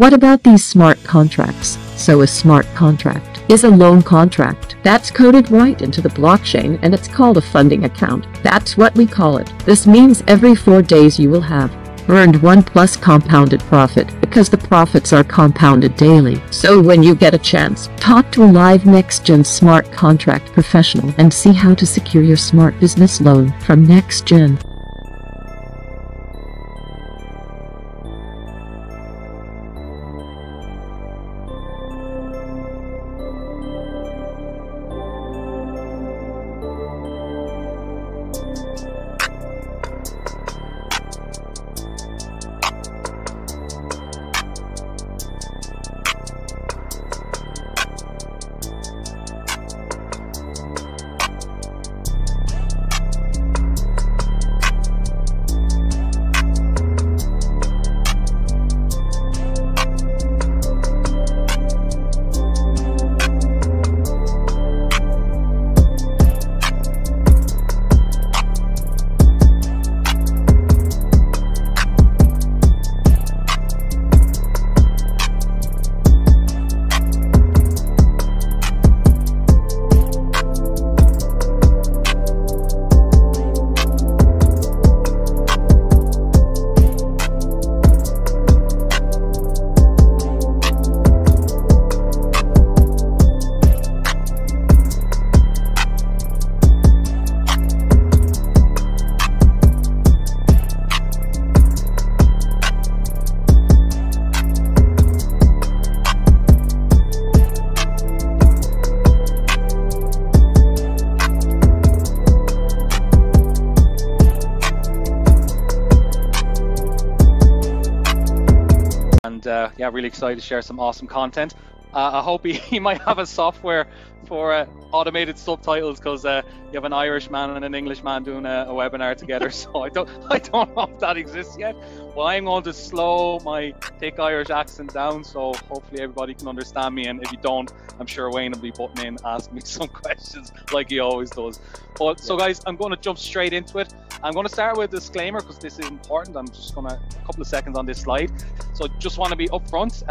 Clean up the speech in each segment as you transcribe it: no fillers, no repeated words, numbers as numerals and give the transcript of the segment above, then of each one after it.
What about these smart contracts? So a smart contract is a loan contract that's coded right into the blockchain, and it's called a funding account. That's what we call it. This means every 4 days you will have earned 1 plus compounded profit, because the profits are compounded daily. So when you get a chance, talk to a live NexGen smart contract professional and see how to secure your smart business loan from NexGen. Yeah, really excited to share some awesome content. I hope he might have a software for automated subtitles, because you have an Irish man and an English man doing a webinar together. So I don't know if that exists yet. Well, I'm going to slow my thick Irish accent down, so hopefully everybody can understand me. And if you don't, I'm sure Wayne will be butting in, asking me some questions like he always does. But so guys, I'm going to jump straight into it. I'm going to start with a disclaimer, because this is important. I'm just going to a couple of seconds on this slide. So just want to be upfront.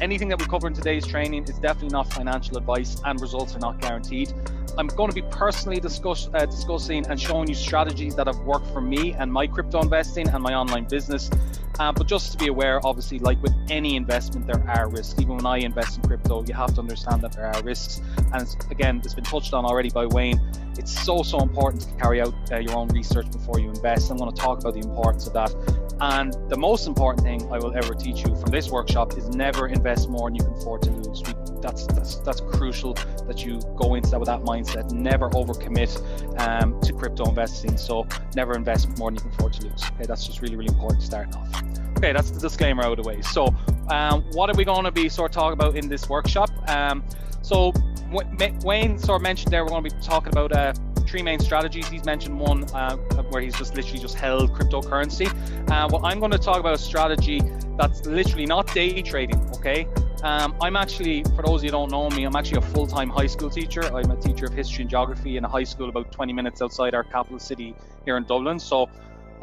Anything that we cover in today's training is definitely not financial advice, and results are not guaranteed. I'm going to be personally discussing and showing you strategies that have worked for me and my crypto investing and my online business. But just to be aware, obviously, like with any investment, there are risks. Even when I invest in crypto, you have to understand that there are risks. And again, it's been touched on already by Wayne. It's so important to carry out your own research before you invest. I'm going to talk about the importance of that. And the most important thing I will ever teach you from this workshop is never invest more than you can afford to lose. That's crucial that you go into that with that mindset. Never overcommit to crypto investing. So never invest more than you can afford to lose. Okay, that's just really important starting off. Okay, that's the disclaimer out of the way. So what are we going to be sort of talking about in this workshop? So Wayne sort of mentioned there, we're going to be talking about 3 main strategies. He's mentioned one where he's just literally just held cryptocurrency. Well, I'm going to talk about a strategy that's literally not day trading. Okay, I'm actually, for those of you who don't know me, I'm actually a full-time high school teacher. I'm a teacher of history and geography in a high school about 20 minutes outside our capital city here in Dublin. So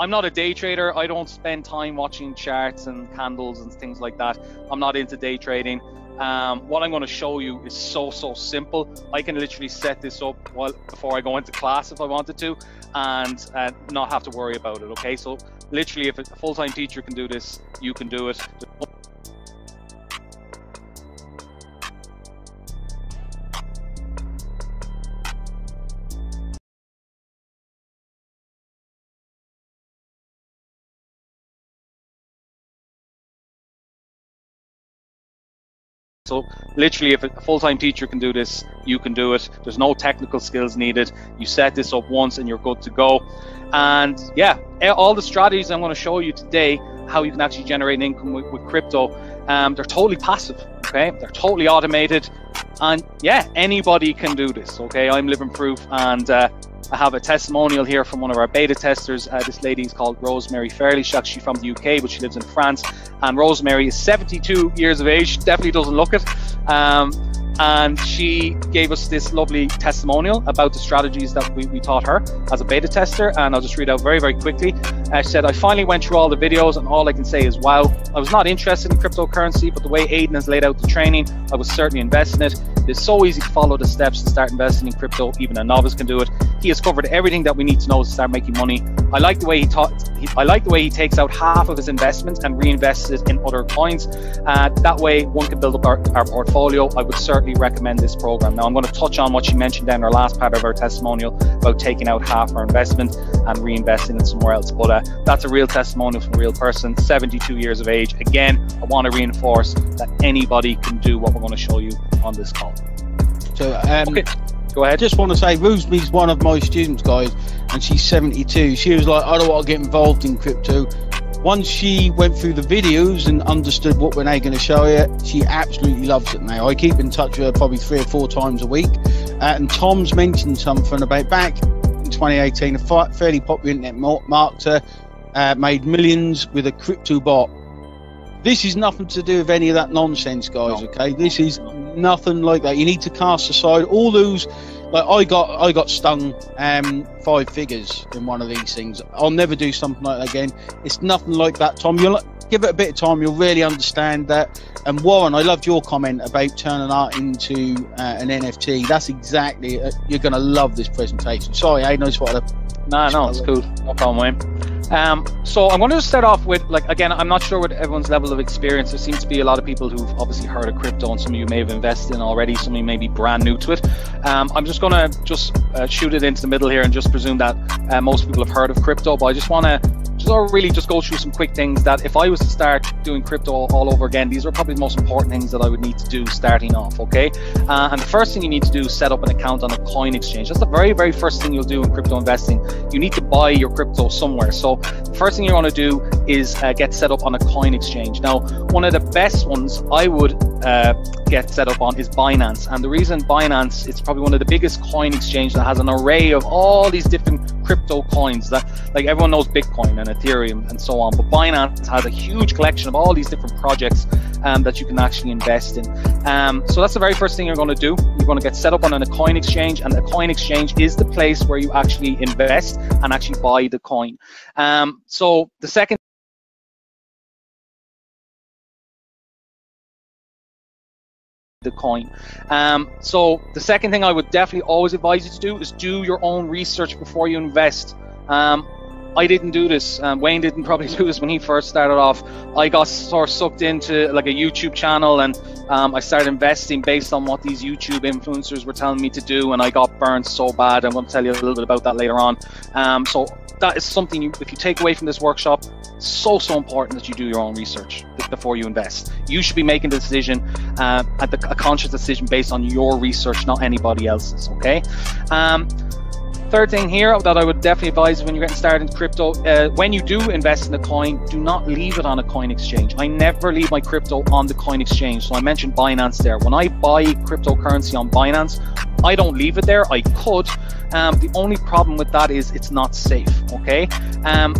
I'm not a day trader. I don't spend time watching charts and candles and things like that. I'm not into day trading. What I'm going to show you is so simple. I can literally set this up before I go into class if I wanted to, and not have to worry about it. Okay, so literally, if a full-time teacher can do this, you can do it. So literally, if a full-time teacher can do this, you can do it. There's no technical skills needed. You set this up once and you're good to go. And yeah, all the strategies I'm going to show you today, how you can actually generate an income with crypto, they're totally passive. Okay, they're totally automated, and yeah, anybody can do this. Okay, I'm living proof, and I have a testimonial here from one of our beta testers. This lady is called Rosemary Fairley. She's actually from the UK, but she lives in France. And Rosemary is 72 years of age. She definitely doesn't look it. and she gave us this lovely testimonial about the strategies that we taught her as a beta tester, and I'll just read out very, very quickly. She said, I finally went through all the videos, and all I can say is, wow, I was not interested in cryptocurrency, but the way Aidan has laid out the training, I was certainly invested in it. It is so easy to follow the steps to start investing in crypto. Even a novice can do it. He has covered everything that we need to know to start making money. I like the way he takes out half of his investment and reinvests it in other coins. That way one can build up our portfolio. I would certainly recommend this program. Now I'm going to touch on what she mentioned in her last part of her testimonial about taking out half our investment and reinvesting it somewhere else. But that's a real testimonial from a real person, 72 years of age. Again, I want to reinforce that anybody can do what we're going to show you on this call. So okay, go ahead. I just want to say Roosme's one of my students, guys, and she's 72. She was like, I don't want to get involved in crypto. Once she went through the videos and understood what we're now going to show you, she absolutely loves it now. I keep in touch with her probably 3 or 4 times a week. And Tom's mentioned something about back in 2018, a fairly popular internet marketer made millions with a crypto bot. This is nothing to do with any of that nonsense, guys. Okay, this is nothing like that. You need to cast aside all those. Like I got stung 5 figures in one of these things. I'll never do something like that again. It's nothing like that, Tom. You'll give it a bit of time. You'll really understand that. And Warren, I loved your comment about turning art into an NFT. That's exactly. You're going to love this presentation. Sorry, I know it's what. No, it's cool. No problem, Wayne. So I'm going to start off with, like, again, I'm not sure what everyone's level of experience. There seems to be a lot of people who've obviously heard of crypto, and some of you may have invested in already, some of you may be brand new to it. I'm just going to shoot it into the middle here and just presume that most people have heard of crypto, but I just want to really just go through some quick things that if I was to start doing crypto all over again, these are probably the most important things that I would need to do starting off, okay? And the first thing you need to do is set up an account on a coin exchange. That's the very, very first thing you'll do in crypto investing. You need to buy your crypto somewhere. So the first thing you want to do is get set up on a coin exchange. Now, one of the best ones I would get set up on is Binance. And the reason Binance, it's probably one of the biggest coin exchange that has an array of all these different crypto coins that, like, everyone knows Bitcoin and Ethereum and so on, but Binance has a huge collection of all these different projects that you can actually invest in. So that's the very first thing you're going to do. You're going to get set up on a coin exchange, and the coin exchange is the place where you actually invest and actually buy the coin. So the second So the second thing I would definitely always advise you to do is do your own research before you invest. I didn't do this. Wayne didn't probably do this when he first started off. I got sort of sucked into like a YouTube channel, and I started investing based on what these YouTube influencers were telling me to do, and I got burned so bad. I'm going to tell you a little bit about that later on. So that is something if you take away from this workshop, so important that you do your own research before you invest. You should be making the decision, a conscious decision based on your research, not anybody else's, okay? Third thing here that I would definitely advise when you're getting started in crypto, when you do invest in a coin, do not leave it on a coin exchange. I never leave my crypto on the coin exchange. So I mentioned Binance there. When I buy cryptocurrency on Binance, I don't leave it there. I could. The only problem with that is it's not safe, okay?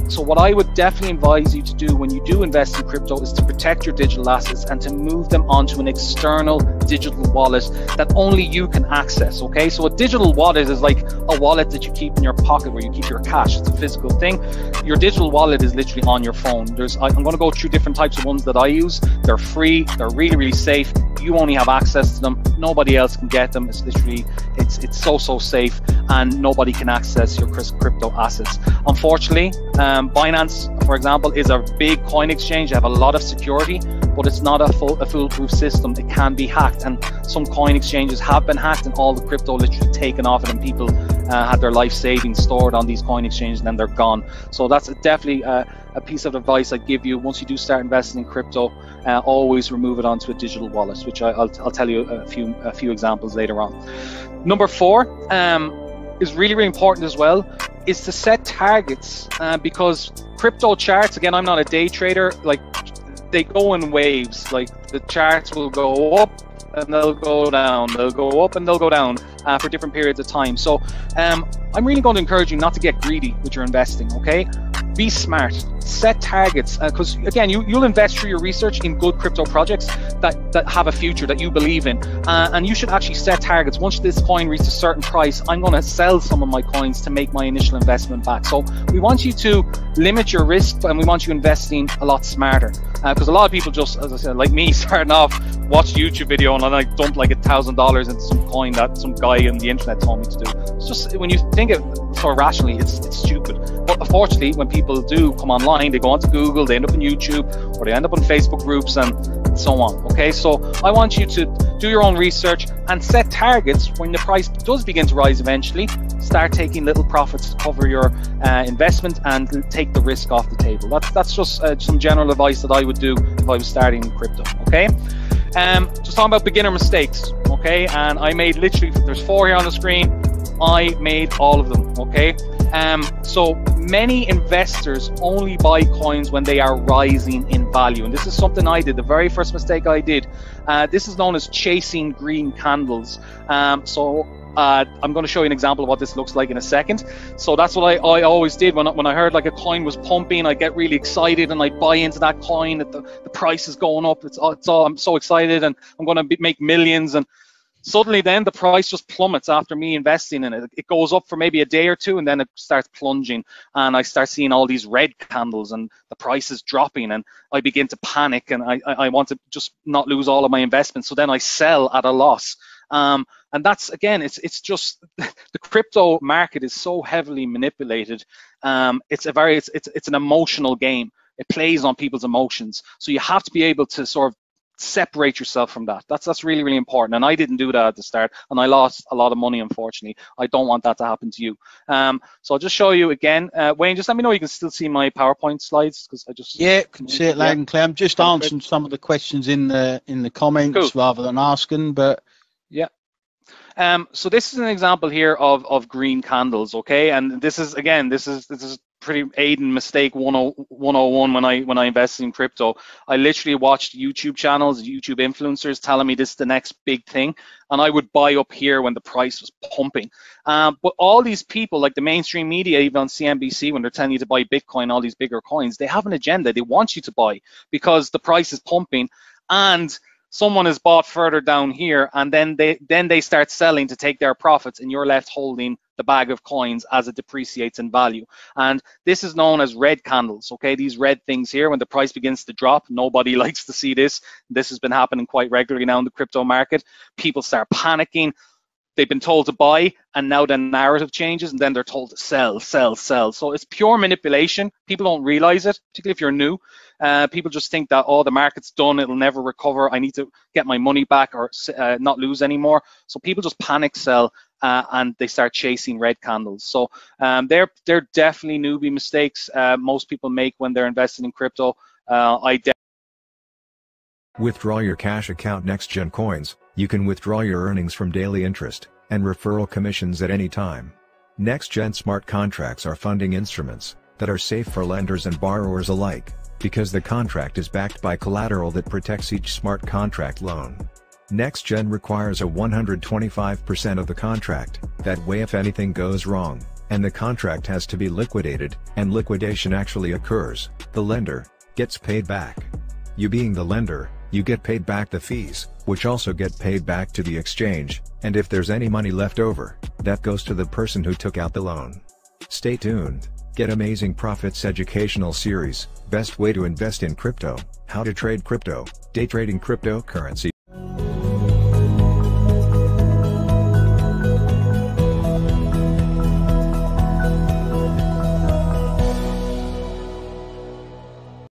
So what I would definitely advise you to do when you do invest in crypto is to protect your digital assets and to move them onto an external digital wallet that only you can access, okay? So a digital wallet is like a wallet that you keep in your pocket where you keep your cash. It's a physical thing. Your digital wallet is literally on your phone. I'm going to go through different types of ones that I use. They're free. They're really, really safe. You only have access to them. Nobody else can get them. It's literally, it's so safe, and nobody can access your crypto assets. Unfortunately, Binance, for example, is a big coin exchange. They have a lot of security, but it's not a foolproof system. It can be hacked, and some coin exchanges have been hacked, and all the crypto literally taken off it, and people had their life savings stored on these coin exchanges, and then they're gone. So that's definitely a piece of advice I give you. Once you do start investing in crypto, always remove it onto a digital wallet, which I'll tell you a few examples later on. Number 4 is really, really important as well, is to set targets, because crypto charts, again, I'm not a day trader, like, they go in waves. Like, the charts will go up and they'll go down, they'll go up and they'll go down for different periods of time. So I'm really going to encourage you not to get greedy with your investing, okay? be smart, set targets, because again, you'll invest through your research in good crypto projects that have a future that you believe in, and you should actually set targets. Once this coin reaches a certain price, I'm going to sell some of my coins to make my initial investment back. So we want you to limit your risk, and we want you investing a lot smarter, because a lot of people just, as I said, like me, starting off, watch a YouTube video and I dump like $1,000 into some coin that some guy on the internet told me to do. It's just, when you think it so rationally, it's stupid. But unfortunately, when people do come online, they go onto Google, they end up on YouTube, or they end up on Facebook groups and so on. Okay, so I want you to do your own research and set targets. When the price does begin to rise eventually, start taking little profits to cover your investment and take the risk off the table. That's just some general advice that I would do if I was starting in crypto. Okay, just talking about beginner mistakes. Okay, and I made literally, there's 4 here on the screen. I made all of them. Okay, so many investors only buy coins when they are rising in value, and this is something I did. The very first mistake I did, this is known as chasing green candles. I'm going to show you an example of what this looks like in a second. So that's what I always did when I heard like a coin was pumping. I get really excited and I buy into that coin, that the price is going up. It's all, I'm so excited and I'm going to make millions, and suddenly then the price just plummets after me investing in it. It goes up for maybe a day or two and then it starts plunging, and I start seeing all these red candles and the price is dropping, and I begin to panic, and I want to just not lose all of my investments. So then I sell at a loss. And that's, again, it's just the crypto market is so heavily manipulated. It's an emotional game. It plays on people's emotions. So you have to be able to sort of separate yourself from that. That's really, really important. And I didn't do that at the start, and I lost a lot of money, unfortunately. I don't want that to happen to you. So I'll just show you again. Wayne, just let me know you can still see my PowerPoint slides, because I just can see it loud and clear. I'm just answering some of the questions in the comments rather than asking, but yeah. So this is an example here of green candles, okay? And this is pretty Aiden mistake 101 when I invested in crypto. I literally watched YouTube channels, YouTube influencers telling me this is the next big thing, and I would buy up here when the price was pumping. But all these people, like the mainstream media, even on CNBC, when they're telling you to buy Bitcoin, all these bigger coins, they have an agenda. They want you to buy because the price is pumping, and someone is bought further down here, and then they start selling to take their profits, and you're left holding the bag of coins as it depreciates in value. And this is known as red candles, okay? These red things here, when the price begins to drop, nobody likes to see this. This has been happening quite regularly now in the crypto market. People start panicking. They've been told to buy, and now the narrative changes, and then they're told to sell, sell, sell. So it's pure manipulation. People don't realize it, particularly if you're new. People just think that, oh, the market's done, it'll never recover, I need to get my money back or not lose anymore. So people just panic sell, and they start chasing red candles. So they're definitely newbie mistakes most people make when they're investing in crypto. Withdraw your cash account NexGen Coins. You can withdraw your earnings from daily interest and referral commissions at any time. NexGen smart contracts are funding instruments that are safe for lenders and borrowers alike, because the contract is backed by collateral that protects each smart contract loan. NexGen requires a 125% of the contract. That way, if anything goes wrong, and the contract has to be liquidated, and liquidation actually occurs, the lender gets paid back. You being the lender, you get paid back the fees, which also get paid back to the exchange, and if there's any money left over, that goes to the person who took out the loan. Stay tuned. Get Amazing Profits educational series, Best Way to Invest in Crypto, How to Trade Crypto, Day Trading Cryptocurrency.